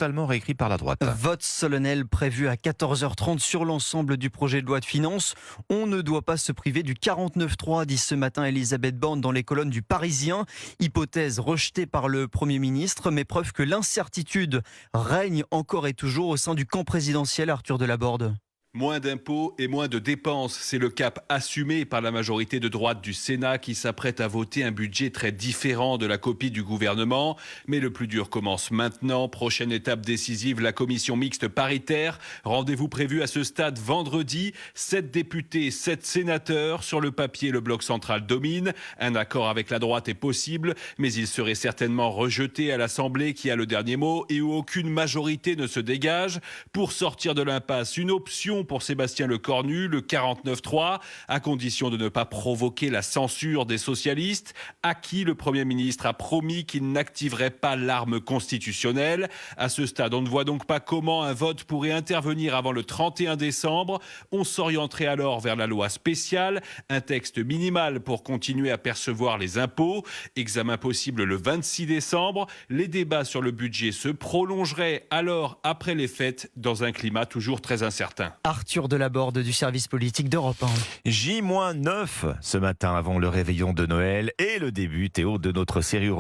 totalement réécrit par la droite. Vote solennel prévu à 14h30 sur l'ensemble du projet de loi de finances. On ne doit pas se priver du 49.3, dit ce matin Elisabeth Borne dans les colonnes du Parisien. Hypothèse rejetée par le Premier ministre, mais preuve que l'incertitude règne encore et toujours au sein du camp présidentiel. Arthur Delaborde. Moins d'impôts et moins de dépenses, c'est le cap assumé par la majorité de droite du Sénat qui s'apprête à voter un budget très différent de la copie du gouvernement. Mais le plus dur commence maintenant. Prochaine étape décisive, la commission mixte paritaire. Rendez-vous prévu à ce stade vendredi. 7 députés, 7 sénateurs. Sur le papier, le bloc central domine. Un accord avec la droite est possible, mais il serait certainement rejeté à l'Assemblée qui a le dernier mot et où aucune majorité ne se dégage. Pour sortir de l'impasse, une option pour Sébastien Lecornu, le 49.3, à condition de ne pas provoquer la censure des socialistes, à qui le Premier ministre a promis qu'il n'activerait pas l'arme constitutionnelle. À ce stade, on ne voit donc pas comment un vote pourrait intervenir avant le 31 décembre. On s'orienterait alors vers la loi spéciale, un texte minimal pour continuer à percevoir les impôts. Examen possible le 26 décembre. Les débats sur le budget se prolongeraient alors après les fêtes dans un climat toujours très incertain. Arthur Delaborde du service politique d'Europe 1. J-9 ce matin avant le réveillon de Noël et le début, Théo, de notre série Europe